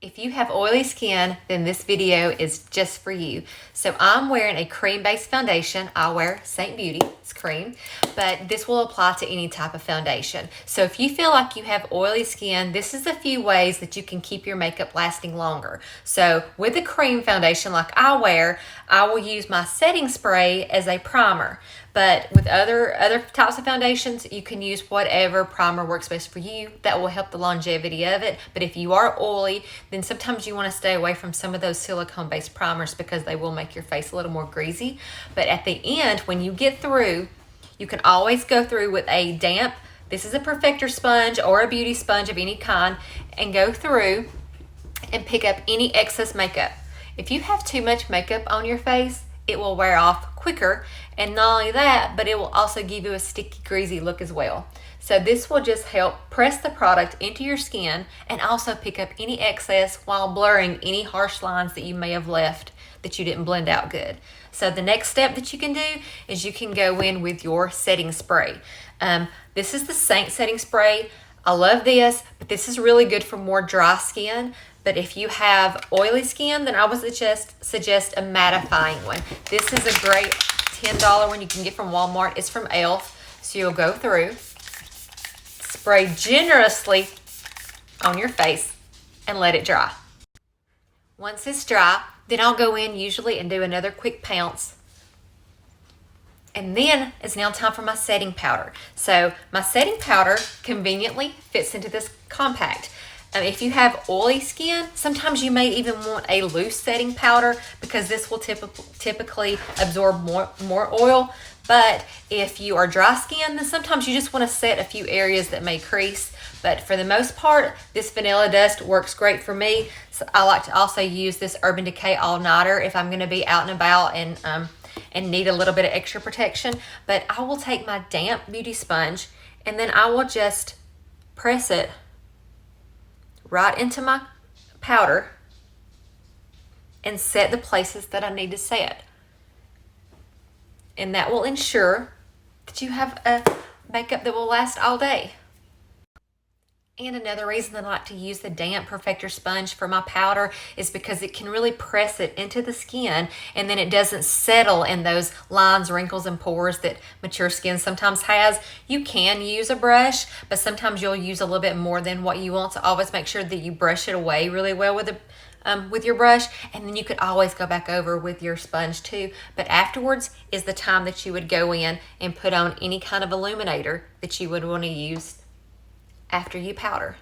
If you have oily skin, then this video is just for you. So I'm wearing a cream-based foundation. I wear St. Beauty, it's cream, but this will apply to any type of foundation. So if you feel like you have oily skin, this is a few ways that you can keep your makeup lasting longer. So with the cream foundation like I wear, I will use my setting spray as a primer. But with other types of foundations, you can use whatever primer works best for you. That will help the longevity of it. But if you are oily, then sometimes you want to stay away from some of those silicone-based primers because they will make your face a little more greasy. But at the end, when you get through, you can always go through with a damp, this is a perfector sponge or a beauty sponge of any kind, and go through and pick up any excess makeup. If you have too much makeup on your face, it will wear off quicker, and not only that, but it will also give you a sticky, greasy look as well. So this will just help press the product into your skin and also pick up any excess while blurring any harsh lines that you may have left that you didn't blend out good. So the next step that you can do is you can go in with your setting spray. This is the Saint setting spray. I love this, but this is really good for more dry skin. But if you have oily skin, then I would suggest a mattifying one. This is a great $10 one you can get from Walmart. It's from e.l.f. So you'll go through, spray generously on your face, and let it dry. Once it's dry, then I'll go in usually and do another quick pounce. And then it's now time for my setting powder. So my setting powder conveniently fits into this compact. If you have oily skin, sometimes you may even want a loose setting powder because this will typically absorb more oil. But if you are dry skin, then sometimes you just want to set a few areas that may crease. But for the most part, this vanilla dust works great for me. So I like to also use this Urban Decay All Nighter if I'm going to be out and about and need a little bit of extra protection. But I will take my damp beauty sponge and then I will just press it right into my powder and set the places that I need to set. And that will ensure that you have a makeup that will last all day. And another reason I like to use the damp perfector sponge for my powder is because it can really press it into the skin and then it doesn't settle in those lines, wrinkles, and pores that mature skin sometimes has. You can use a brush, but sometimes you'll use a little bit more than what you want, so always make sure that you brush it away really well with your brush, and then you could always go back over with your sponge too. But afterwards is the time that you would go in and put on any kind of illuminator that you would want to use after you powder.